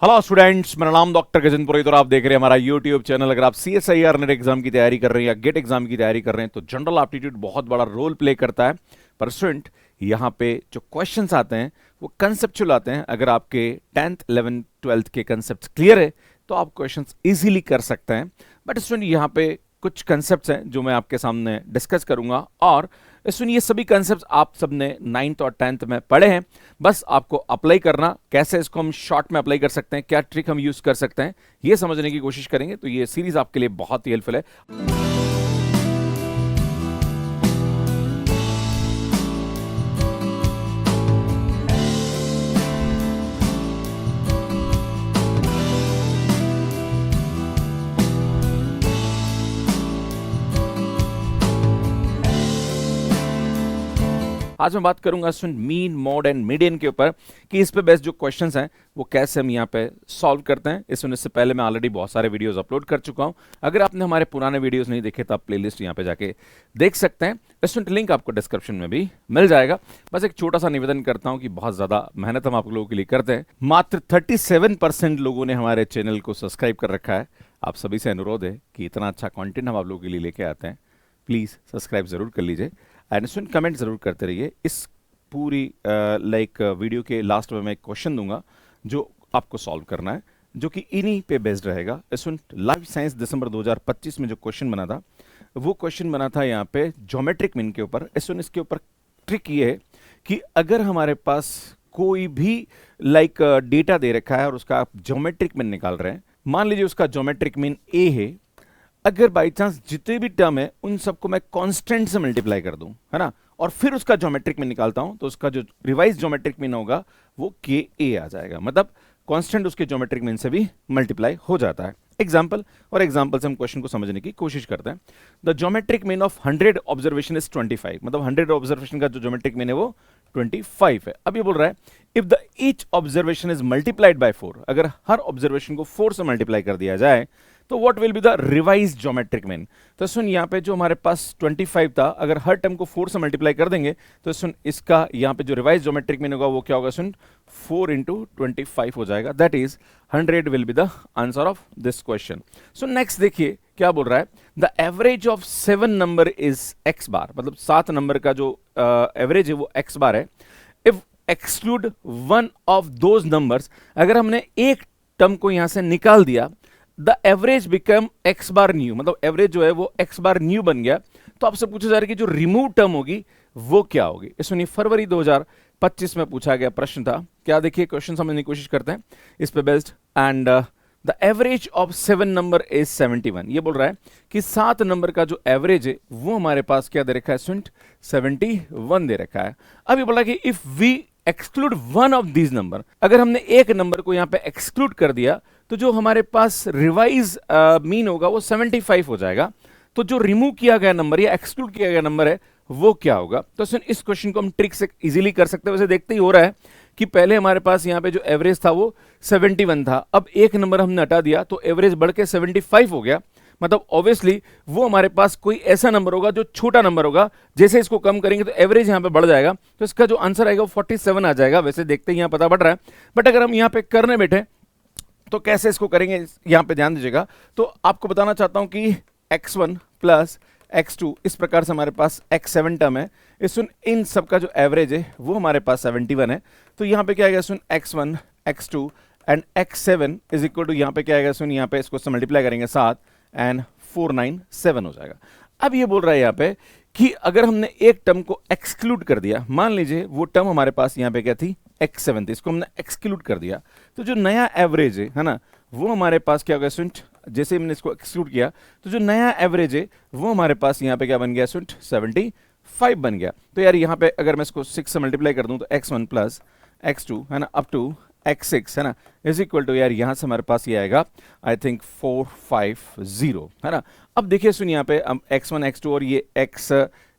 Hello students, मेरा नाम doctor Gajendra पुरोहित और आप देख रहे हैं हमारा यूट्यूब चैनल। अगर आप CSIR नेट एग्जाम की तैयारी कर रहे हैं या गेट एग्जाम की तैयारी कर रहे हैं तो जनरल एप्टीट्यूड बहुत बड़ा रोल प्ले करता है। पर स्टूडेंट, यहाँ पे जो क्वेश्चंस आते हैं वो कंसेप्चुअल आते हैं। अगर आपके 10th 11th 12th के कंसेप्ट क्लियर है तो आप क्वेश्चंस इजीली कर सकते हैं। बट स्टूडेंट, यहाँ पे कुछ कंसेप्ट्स हैं जो मैं आपके सामने डिस्कस करूंगा और सुनिए, ये सभी कंसेप्ट्स आप सबने 9th और 10th में पढ़े हैं। बस आपको अप्लाई करना, कैसे इसको हम शॉर्ट में अप्लाई कर सकते हैं, क्या ट्रिक हम यूज कर सकते हैं, ये समझने की कोशिश करेंगे। तो ये सीरीज आपके लिए बहुत ही हेल्पफुल है। आज मैं बात करूंगा मीन, मोड एंड मीडियन के ऊपर कि इस पे बेस्ड जो क्वेश्चंस हैं वो कैसे हम यहाँ पे सॉल्व करते हैं। इससे पहले मैं ऑलरेडी बहुत सारे वीडियोस अपलोड कर चुका हूं। अगर आपने हमारे पुराने वीडियोस नहीं देखे तो आप प्लेलिस्ट यहाँ पे जाके देख सकते हैं। स्टूडेंट, लिंक आपको डिस्क्रिप्शन में भी मिल जाएगा। बस एक छोटा सा निवेदन करता हूँ कि बहुत ज्यादा मेहनत हम आप लोगों के लिए करते हैं। मात्र 37% लोगों ने हमारे चैनल को सब्सक्राइब कर रखा है। आप सभी से अनुरोध है कि इतना अच्छा कॉन्टेंट हम आप लोगों के लिए लेके आते हैं, प्लीज सब्सक्राइब जरूर कर लीजिए एंड स्टूडेंट कमेंट जरूर करते रहिए। इस पूरी वीडियो के लास्ट में मैं एक क्वेश्चन दूंगा जो आपको सॉल्व करना है, जो कि इन्हीं पे बेस्ड रहेगा। स्टूडेंट, लाइफ साइंस दिसंबर 2025 में जो क्वेश्चन बना था वो क्वेश्चन बना था यहाँ पे ज्योमेट्रिक मीन के ऊपर। स्टूडेंट, इसके ऊपर ट्रिक ये है कि अगर हमारे पास कोई भी डेटा दे रखा है और उसका आप ज्योमेट्रिक मीन निकाल रहे हैं, मान लीजिए उसका ज्योमेट्रिक मीन A है। अगर बाई चांस जितने भी टर्म है उन सबको मैं कांस्टेंट से मल्टीप्लाई कर दूं, है ना, और फिर उसका ज्योमेट्रिक मीन निकालता हूं, तो उसका जो रिवाइज ज्योमेट्रिक मीन होगा वो KA आ जाएगा। मतलब कांस्टेंट उसके ज्योमेट्रिक मीन से भी मल्टीप्लाई हो जाता है। एग्जाम्पल से हम क्वेश्चन को समझने की कोशिश करते हैं। The geometric mean of 100 observation is 25। मतलब 100 ऑब्जर्वेशन का जो ज्योमेट्रिक मीन है वो 25 है। अब ये बोल रहा है if the each observation is multiplied by 4, अगर हर ऑब्जर्वेशन को 4 से मल्टीप्लाई कर दिया जाए तो what will be the revise geometric mean. तो सुन, यहाँ पे जो हमारे पास 25 था, अगर हर टर्म को 4 से मल्टीप्लाई कर देंगे तो सुन इसका यहाँ पे जो रिवाइज ज्योमेट्रिक मीन होगा वो क्या होगा, सुन 4 इंटू 25 हो जाएगा। That is 100 will be the answer of this question. So next देखिए क्या बोल रहा है, the average of 7 number is x बार। मतलब 7 नंबर का जो एवरेज है वो x बार है। If exclude one of those numbers, अगर हमने एक टर्म को यहां से निकाल दिया, the average become x bar new. मतलब एवरेज जो है वो x बार न्यू बन गया। तो आपसे पूछा जा रहा है कि जो रिमूव टर्म होगी वो क्या होगी। इसमें फरवरी 2025 में पूछा गया प्रश्न था। क्या, देखिए क्वेश्चन समझने की कोशिश करते हैं इस पे based. And the average of 7 number is 71। ये बोल रहा है कि 7 नंबर का जो एवरेज है वो हमारे पास क्या दे रखा है, स्टूडेंट 71 दे रखा है। अब ये बोला कि if we exclude one of these number, अगर हमने एक नंबर को यहां पे एक्सक्लूड कर दिया तो जो हमारे पास रिवाइज मीन होगा वो 75 हो जाएगा। तो जो रिमूव किया गया नंबर या एक्सक्लूड किया गया नंबर है वो क्या होगा। तो सुन, इस क्वेश्चन को हम ट्रिक से इजीली कर सकते हैं। वैसे देखते ही हो रहा है कि पहले हमारे पास यहाँ पे जो एवरेज था वो 71 था, अब एक नंबर हमने हटा दिया तो एवरेज बढ़ के 75 हो गया। मतलब ऑब्वियसली वो हमारे पास कोई ऐसा नंबर होगा जो छोटा नंबर होगा। जैसे इसको कम करेंगे तो एवरेज यहाँ पे बढ़ जाएगा, तो इसका जो आंसर आएगा वो 47 आ जाएगा। वैसे देखते ही यहाँ पता पड़ रहा है, बट अगर हम यहाँ पे करने बैठे तो कैसे इसको करेंगे, यहां पे ध्यान दीजिएगा। तो आपको बताना चाहता हूं कि x1 प्लस x2, इस प्रकार से हमारे पास x7 टर्म है। इन सब का जो एवरेज है वो हमारे पास 71 है। तो यहां पे क्या आएगा, सुन x1 x2 and x7 is equal to, यहां पे क्या आएगा, सुन यहां पे इसको मल्टीप्लाई करेंगे 7 एंड 497 हो जाएगा। अब ये बोल रहा है यहाँ पे कि अगर हमने एक टर्म को एक्सक्लूड कर दिया, मान लीजिए वो टर्म हमारे पास यहाँ पे क्या थी, x7 थी, इसको हमने एक्सक्लूड कर दिया, तो जो नया एवरेज है ना, वो हमारे पास क्या होगा, स्टूडेंट जैसे हमने इसको एक्सक्लूड किया तो जो नया एवरेज है वो हमारे पास यहाँ पे क्या बन गया, स्टूडेंट 75 बन गया। तो यार यहाँ पे अगर मैं इसको 6 से मल्टीप्लाई कर दूं तो x1 प्लस x2 है ना अप टू x6 है ना इज इक्वल टू, यार यहां से हमारे पास ये आएगा आई थिंक 450 है ना। अब देखिए सुन, यहाँ पे x1 x2 और ये x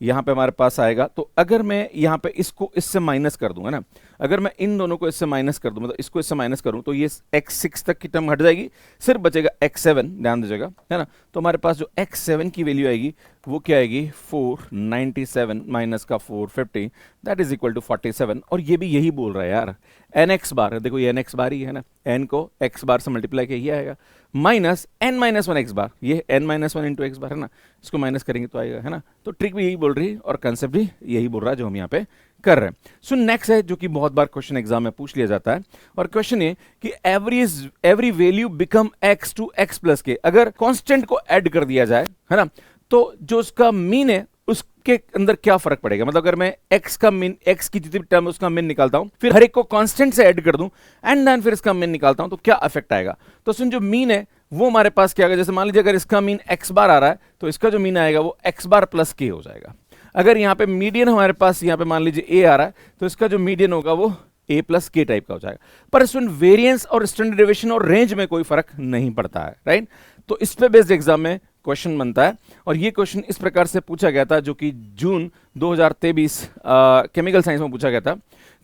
यहाँ पे हमारे पास आएगा। तो अगर मैं यहाँ पे इसको इससे माइनस कर दूं, है ना, अगर मैं इन दोनों को इससे माइनस कर दूं, मतलब इसको इससे माइनस करूं, तो ये x6 तक की टर्म हट जाएगी, सिर्फ बचेगा x7, ध्यान दीजिएगा, है ना। तो हमारे पास जो x7 की वैल्यू आएगी वो क्या आएगी, 497 माइनस का 450, दैट इज इक्वल टू 47। और ये भी यही बोल रहा है यार, एन एक्स बार, देखो ये एन एक्स बार ही है ना, एन को एक्स बार से मल्टीप्लाई किया, ये आएगा minus n minus one x bar, ये n minus one into x bar है ना, इसको माइनस करेंगे तो आएगा, है ना। तो ट्रिक भी यही बोल रही है और कंसेप्ट भी यही बोल रहा है जो हम यहाँ पे कर रहे हैं। सो नेक्स्ट है जो कि बहुत बार क्वेश्चन एग्जाम में पूछ लिया जाता है, और क्वेश्चन ये कि every value become x to x plus k, अगर कांस्टेंट को ऐड कर दिया जाए, है ना, तो जो उसका मीन है उसके अंदर क्या फर्क पड़ेगा। मतलब अगर मैं x का मीन, x की जितनी भी टर्म उसका मीन निकालता हूं, फिर हर एक को कांस्टेंट से ऐड कर दूं एंड देन फिर इसका मीन निकालता हूं, तो क्या इफेक्ट आएगा। तो सुन, जो मीन है वो हमारे पास क्या आएगा, जैसे मान लीजिए अगर इसका मीन x बार आ रहा है तो इसका जो मीन आएगा वो x बार प्लस k हो जाएगा। अगर यहाँ पे मीडियन हमारे पास यहाँ पे मान लीजिए a आ रहा है तो इसका जो मीडियन होगा वो a प्लस के टाइप का हो जाएगा। पर इसमें वेरिएंस और स्टैंडर्ड डेविएशन और रेंज में कोई फर्क नहीं पड़ता है, राइट। तो इस पे बेस्ड एग्जाम में क्वेश्चन बनता है, और ये क्वेश्चन इस प्रकार से पूछा गया था जो कि जून 2023 केमिकल साइंस में पूछा गया था।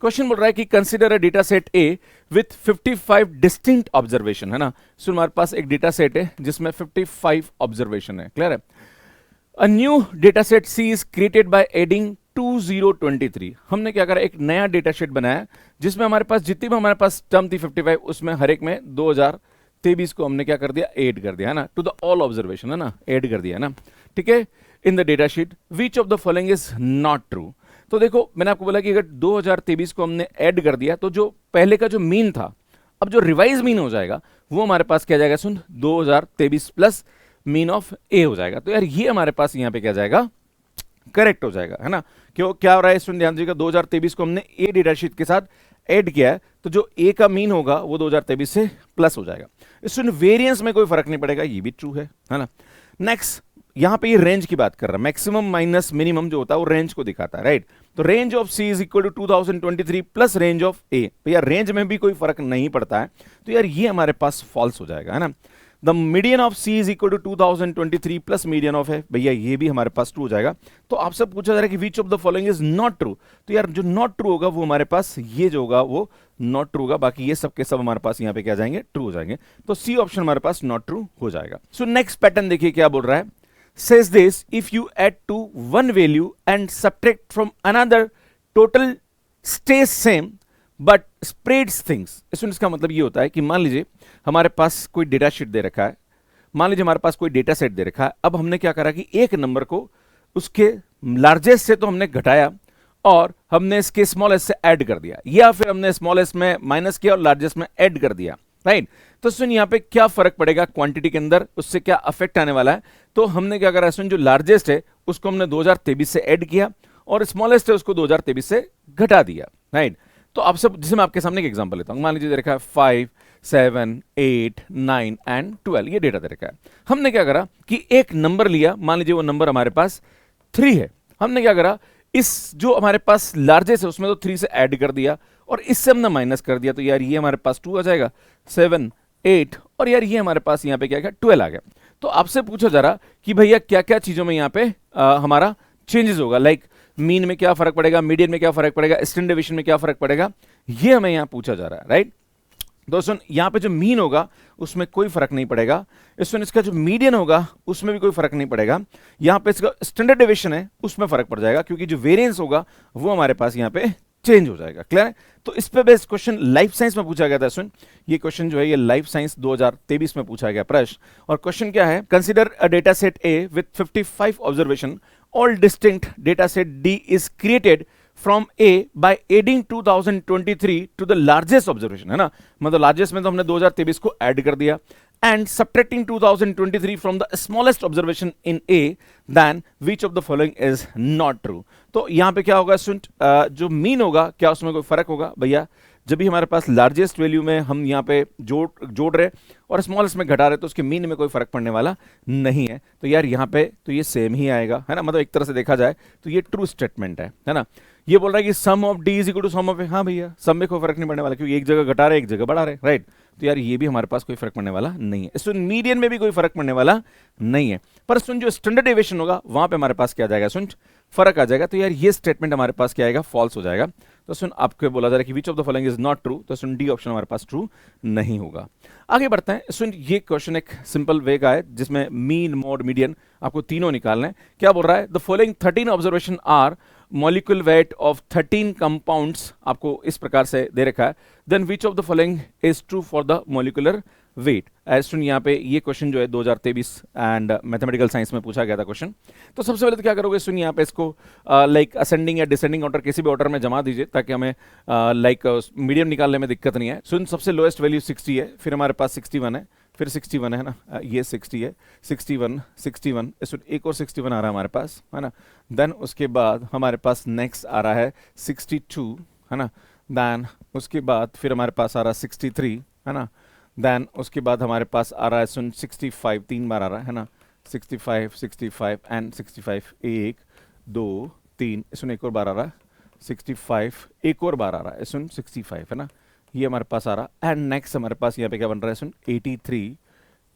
क्वेश्चन बोल रहा है कि consider a data set A with 55 distinct observation, है ना। सो हमारे पास एक डेटा सेट है जिसमें 55 ऑब्जर्वेशन है, क्लियर है। A new data set C is created by adding 2023। हमने क्या करा, एक नया डेटा सेट बनाया जिसमें हमारे पास जितनी भी हमारे पास टर्म थी 55, उसमें हर एक में 2023 को हमने क्या कर दिया, ऐड कर दिया, है ना, टू द ऑल ऑब्जर्वेशन, है ना, ऐड कर दिया, है ना, ठीक है। In the data sheet which of the following is not true. तो देखो मैंने आपको बोला कि अगर 2023 को हमने ऐड कर दिया तो जो पहले का जो मीन था, अब जो रिवाइज मीन हो जाएगा वो हमारे पास क्या जाएगा, सुन, 2023 प्लस मीन ऑफ ए हो जाएगा। तो यार ये हमारे पास यहाँ पे क्या जाएगा, करेक्ट हो जाएगा, है ना। क्यों, क्या हो रहा है स्टूडेंट, ध्यान दीजिएगा, 2023 को हमने ए डेटा शीट के साथ ऐड किया है, तो जो ए का मीन होगा वो 2023 से प्लस हो जाएगा। स्टूडेंट वेरिएंस में कोई फर्क नहीं पड़ेगा, ये भी ट्रू है ना। नेक्स्ट, यहां पे ये रेंज की बात कर रहा है, मैक्सिमम माइनस मिनिमम जो होता है वो रेंज को दिखाता है, राइट। तो range of C is equal to 2023 plus range of A, भैया रेंज में भी कोई फर्क नहीं पड़ता है, तो यार ये हमारे पास फॉल्स हो जाएगा, है ना। The median of C is equal to 2023 plus median of है, भैया ये भी हमारे पास ट्रू हो जाएगा। तो आपसे पूछा जा रहा है कि विच of the following is not true, तो यार जो नॉट ट्रू होगा वो हमारे पास ये जो होगा वो नॉट ट्रू होगा, बाकी ये सब के सब हमारे पास यहाँ पे क्या जाएंगे, ट्रू हो जाएंगे। तो सी ऑप्शन हमारे पास नॉट ट्रू हो जाएगा। सो नेक्स्ट पैटर्न देखिए क्या बोल रहा है, says this if you add to one value and subtract from another total stays same but spreads things। इसका मतलब ये होता है कि मान लीजिए हमारे पास कोई डेटा शीट दे रखा है, मान लीजिए हमारे पास कोई डेटा सेट दे रखा है, अब हमने क्या करा कि एक नंबर को उसके लार्जेस्ट से तो हमने घटाया और हमने इसके स्मॉलेस्ट से ऐड कर दिया, या फिर हमने स्मॉलेस्ट में माइनस किया और लार्जेस्ट में ऐड कर दिया, राइट। तो सुन यहाँ पे क्या फर्क पड़ेगा क्वांटिटी के अंदर, उससे क्या अफेक्ट आने वाला है। तो हमने क्या करा, सुन जो लार्जेस्ट है उसको हमने 2023 से ऐड किया और स्मॉलेस्ट है उसको 2023 से घटा दिया, राइट। तो आपसे, जैसे मैं आपके सामने एक एग्जांपल लेता हूं, मान लीजिए दे रखा है 5, 7, 8, 9 एंड 12, ये डेटा दे रखा है। हमने क्या करा कि एक नंबर लिया, मान लीजिए वो नंबर हमारे पास 3 है, हमने क्या करा, इस जो हमारे पास लार्जेस्ट है उसमें तो 3 से ऐड कर दिया और इससे हमने माइनस कर दिया, तो यार ये हमारे पास 2 आ जाएगा, 7, 8 और यार ये हमारे पास यहाँ पे क्या 12 आ गया। तो आपसे पूछा जा रहा कि भैया क्या क्या चीजों में यहाँ पे हमारा चेंजेस होगा, लाइक मीन में क्या फर्क पड़ेगा, मीडियन में क्या फर्क पड़ेगा, स्टैंडर्ड डेविएशन में क्या फर्क पड़ेगा, ये हमें यहाँ पूछा जा रहा है, राइट। दोस्तों यहाँ पे जो मीन होगा उसमें कोई फर्क नहीं पड़ेगा, इसका जो मीडियन होगा उसमें भी कोई फर्क नहीं पड़ेगा, यहाँ पे इसका स्टैंडर्ड डेविएशन है उसमें फर्क पड़ जाएगा, क्योंकि जो वेरिएंस होगा वो हमारे पास यहाँ पे चेंज हो जाएगा, क्लियर है। तो इस पे बेस्ड क्वेश्चन लाइफ साइंस में पूछा गया था। सुन, ये क्वेश्चन जो है ये लाइफ साइंस 2023 में पूछा गया प्रश्न, और क्वेश्चन क्या है, consider a data set A with 55 observation, all distinct data set D is created from A by adding 2023 to the largest observation, है ना, मतलब लार्जेस्ट में तो हमने 2023 को ऐड कर दिया, and subtracting 2023 from the smallest observation in A, then which of the following is not true। तो यहां पे क्या होगा स्टूडेंट, जो मीन होगा क्या उसमें कोई फर्क होगा, भैया जब भी हमारे पास लार्जेस्ट वैल्यू में हम यहाँ पे जोड़ रहे और स्मॉलेस्ट में घटा रहे तो उसके मीन में कोई फर्क पड़ने वाला नहीं है, तो यार यहाँ पे तो ये सेम ही आएगा, है ना, मतलब एक तरह से देखा जाए तो ये ट्रू स्टेटमेंट है ना। ये बोल रहा है कि sum of D is equal to sum of A, हाँ भैया सम में कोई फर्क नहीं पड़ने वाला, क्योंकि एक जगह घटा रहे एक जगह बढ़ा रहे, राइट। तो यार ये भी हमारे पास कोई फर्क पड़ने वाला नहीं है, इसमें मीडियन में भी कोई फर्क पड़ने वाला नहीं है, पर सुन जो स्टैंडर्ड डेविएशन होगा वहां पे हमारे पास क्या आ जाएगा, सुन फर्क आ जाएगा, तो यार ये स्टेटमेंट हमारे पास क्या आएगा, फॉल्स हो जाएगा। तो सुन आपको बोला जा रहा है कि विच of the following is not true, तो सुन डी ऑप्शन हमारे पास ट्रू नहीं होगा। आगे बढ़ते हैं। सुन ये क्वेश्चन एक सिंपल वे का है जिसमें मीन, मोड, मीडियन आपको तीनों निकालना है। क्या बोल रहा है, the following 13 observation are molecule weight of 13 compounds, आपको इस प्रकार से दे रखा है, then which of the following is true for the molecular weight. एस्टून यहाँ पे ये क्वेश्चन जो है 2023 एंड मैथमेटिकल साइंस में पूछा गया था क्वेश्चन। तो सबसे पहले तो क्या करोगे, सुन यहाँ पे इसको लाइक असेंडिंग या डिसेंडिंग ऑर्डर किसी भी ऑर्डर में जमा दीजिए ताकि हमें लाइक मीडियम निकालने में दिक्कत नहीं है। सुन सबसे लोएस्ट वैल्यू 60 है, फिर हमारे पास 61 है, फिर 61 है ना, ये 60 है, 61 61, इसमें एक और 61 आ रहा है हमारे पास, है ना। देन उसके बाद हमारे पास नेक्स्ट आ रहा है 62, है ना। देन उसके बाद फिर हमारे पास आ रहा है 63, है ना। देन उसके बाद हमारे पास आ रहा है सुन 65, 3 बार आ रहा है ना, 65 65 एंड 65, 1 2 3, इसमें एक और बार आ रहा है 65, एक और बार आ रहा है सुन 65, है ना, ये हमारे पास आ रहा है। एंड नेक्स्ट हमारे पास यहाँ पे क्या बन रहा है सुन 83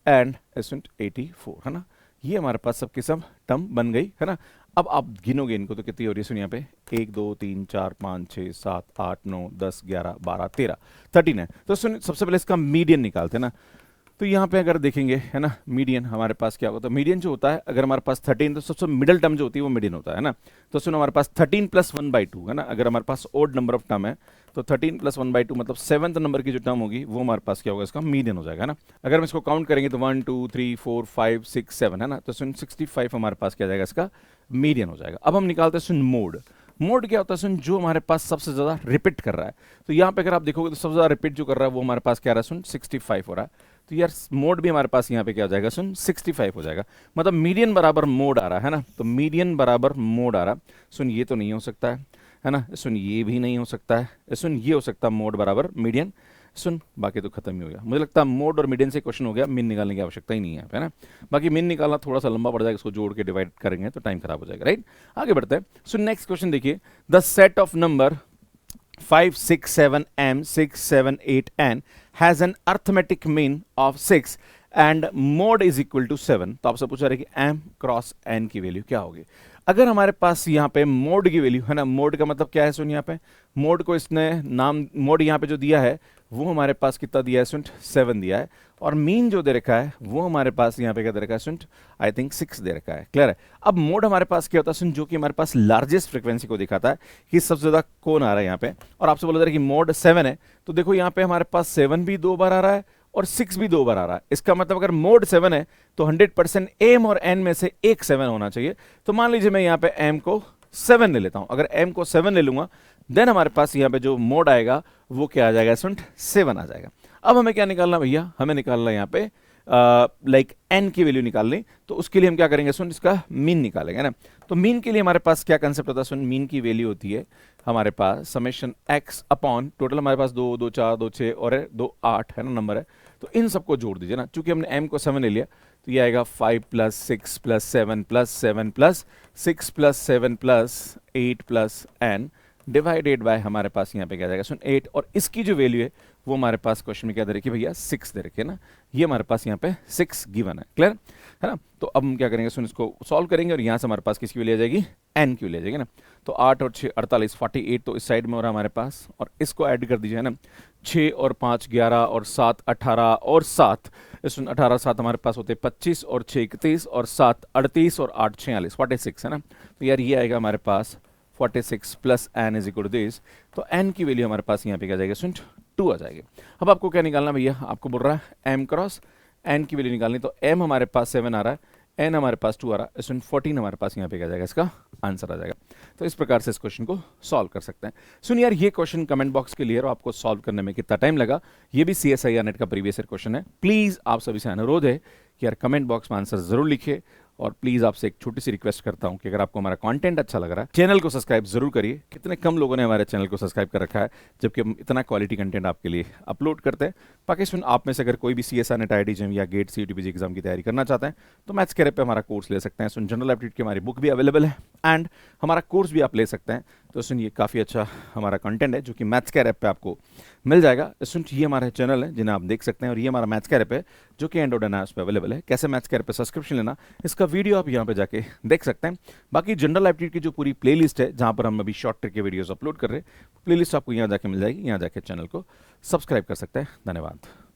एंड सुन 84, है ना। ये हमारे पास सबके सब टर्म बन गई, है ना। अब आप गिनोगे इनको तो कितनी हो रही है सुन यहाँ पे 1 2 3 4 5 6 7 8 9 10 11 12 13 13 है। तो सुन सबसे पहले इसका मीडियन निकालते हैं ना। तो यहाँ पे अगर देखेंगे, है ना, मीडियन हमारे पास क्या होगा, तो मीडियन जो होता है अगर हमारे पास 13, तो सबसे मिडिल टर्म जो होती है वो मीडियन होता है ना। तो सुनो हमारे पास 13 + 1/2, है ना। अगर हमारे पास ओड नंबर ऑफ टर्म है तो 13 + 1/2 मतलब 7th नंबर की जो टर्म होगी वो हमारे पास क्या होगा, इसका मीडियन हो जाएगा ना। अगर हम इसको काउंट करेंगे तो 1 2 3 4 5 6 7, है ना। तो सुन 65 हमारे पास क्या जाएगा, इसका मीडियन हो जाएगा। अब हम निकालते हैं सुन मोड। मोड क्या होता है सुन, जो हमारे पास सबसे ज्यादा रिपीट कर रहा है। तो यहाँ पे अगर आप देखोगे तो सबसे ज्यादा रिपीट जो कर रहा है वो हमारे पास क्या रहा है सुन 65 हो रहा है। तो यार मोड भी हमारे पास यहाँ पे क्या हो जाएगा सुन 65 हो जाएगा, मतलब मीडियन बराबर मोड आ रहा है ना। तो मीडियन बराबर मोड आ रहा सुन, ये तो नहीं हो सकता है ना। सुन ये भी नहीं हो सकता है, सुन ये हो सकता है मोड बराबर मीडियन। सुन बाकी तो खत्म ही हो गया। मुझे लगता है मोड और मीडियन से क्वेश्चन हो गया, मीन निकालने की आवश्यकता ही नहीं है ना। बाकी मीन निकालना थोड़ा सा लंबा पड़ जाएगा, इसको जोड़ के डिवाइड करेंगे तो टाइम खराब हो जाएगा, राइट। आगे बढ़ते हैं। सो नेक्स्ट क्वेश्चन देखिए, the set of number 5 6 7 m 6 7 8 n has an arithmetic mean of 6 and mode is equal to 7। तो आपसे पूछा रहा है कि m क्रॉस n की वैल्यू क्या होगी। अगर हमारे पास यहाँ पे मोड की वैल्यू, है ना, मोड का मतलब क्या है सुन, यहाँ पे मोड को इसने नाम, मोड यहाँ पे जो दिया है वो हमारे पास कितना दिया है सुन 7 दिया है, और मीन जो दे रखा है वो हमारे पास यहाँ पे क्या दे रखा है सुन, आई थिंक 6 दे रखा है। क्लियर है। अब मोड हमारे पास क्या होता है सुन, जो कि हमारे पास लार्जेस्ट फ्रीक्वेंसी को दिखाता है कि सबसे ज्यादा कौन आ रहा है यहाँ पे। और आपसे बोला जा रहा है कि मोड 7 है, तो देखो यहाँ पे हमारे पास 7 भी 2 बार आ रहा है और 6 भी 2 बार आ रहा है। इसका मतलब अगर मोड 7 है तो 100% m और n में से एक 7 होना चाहिए। तो मान लीजिए मैं यहाँ पे m को 7 ले लेता हूं। अगर m को 7 ले लूंगा देन हमारे पास यहाँ पे जो मोड आएगा वो क्या आ जाएगा सुन 7 आ जाएगा। अब हमें क्या निकालना भैया, हमें निकालना यहाँ पे लाइक n की वैल्यू निकालनी। तो उसके लिए हम क्या करेंगे सुन, इसका मीन निकालेंगे ना। तो मीन के लिए हमारे पास क्या कंसेप्ट होता है सुन, मीन की वैल्यू होती है हमारे पास समेशन x अपॉन टोटल हमारे पास 2 2 4 2 6 और 2 8 है ना नंबर है। तो इन सबको जोड़ दीजिए ना, चूंकि हमने m को 7 ले लिया तो ये आएगा 5 + 6 + 7 + 7 + 6 + 7 + 8 + n डिवाइडेड बाय हमारे पास यहाँ पे क्या जाएगा सुन 8, और इसकी जो वैल्यू है वो हमारे पास क्वेश्चन में क्या दे रखी है भैया 6 दे रखी है ना। ये हमारे पास यहाँ पे 6 गिवन है। क्लियर है ना। तो अब हम क्या करेंगे सुन, इसको सॉल्व करेंगे और यहाँ से हमारे पास किसकी वैल्यू आ जाएगी, n की वैल्यू आ जाएगी ना। तो 8 और 6 48 48 तो इस साइड में हो रहा है हमारे पास, और इसको ऐड कर दीजिए ना। 6 और 5 11 और 7 18 और 7 इसमें 18 7 हमारे पास होते 25 और 6 31 और 7 38 और 8 46 46 है ना। तो यार ये आएगा हमारे पास 46 + n is equal to this. तो n की वैल्यू हमारे पास यहाँ पे क्या जाएगा सुन 2 आ जाएगी। अब आपको क्या निकालना भैया, आपको बोल रहा है m क्रॉस n की वैल्यू निकालनी। तो m हमारे पास 7 आ रहा है, n हमारे पास 2 आ रहा है, इसमें 14 हमारे पास यहाँ पे क्या जाएगा, इसका आंसर आ जाएगा। तो इस प्रकार से इस क्वेश्चन को सॉल्व कर सकते हैं। सुन यार ये क्वेश्चन कमेंट बॉक्स के लिए और आपको सॉल्व करने में कितना टाइम लगा, ये भी CSIR नेट का प्रीवियस ईयर क्वेश्चन है। प्लीज आप सभी से अनुरोध है कि यार कमेंट बॉक्स में आंसर जरूर लिखिए, और प्लीज आपसे एक छोटी सी रिक्वेस्ट करता हूं कि अगर आपको हमारा कंटेंट अच्छा लग रहा है चैनल को सब्सक्राइब जरूर करिए। कितने कम लोगों ने हमारे चैनल को सब्सक्राइब कर रखा है जबकि हम इतना क्वालिटी कंटेंट आपके लिए अपलोड करते हैं। बाकी सुन आप में से अगर कोई भी CSIR नेट IIT JEM या गेट CUTPG एग्जाम की तैयारी करना चाहते हैं तो मैथ्स कैरियर पे हमारा कोर्स ले सकते हैं। सुन जनरल एप्टीट्यूड की हमारी बुक भी अवेलेबल है एंड हमारा कोर्स भी आप ले सकते हैं तो सुनिए काफ़ी अच्छा हमारा कंटेंट है जो कि मैथ्स कैर ऐप पे आपको मिल जाएगा। सुनिए ये हमारे चैनल है जिन्हें आप देख सकते हैं, और ये हमारा मैथ्स कैर ऐप है जो कि एंड्रॉइड एंड आईओएस पे अवेलेबल है। कैसे मैथ्स कैर पे सब्सक्रिप्शन लेना, इसका वीडियो आप यहाँ पे जाके देख सकते हैं। बाकी जनरल एप्टीट्यूड की जो पूरी प्लेलिस्ट है जहाँ पर हम अभी शॉर्ट ट्रिक के वीडियोस अपलोड कर रहे हैं, प्लेलिस्ट आपको यहाँ जाके मिल जाएगी। यहाँ जाके चैनल को सब्सक्राइब कर सकते हैं। धन्यवाद।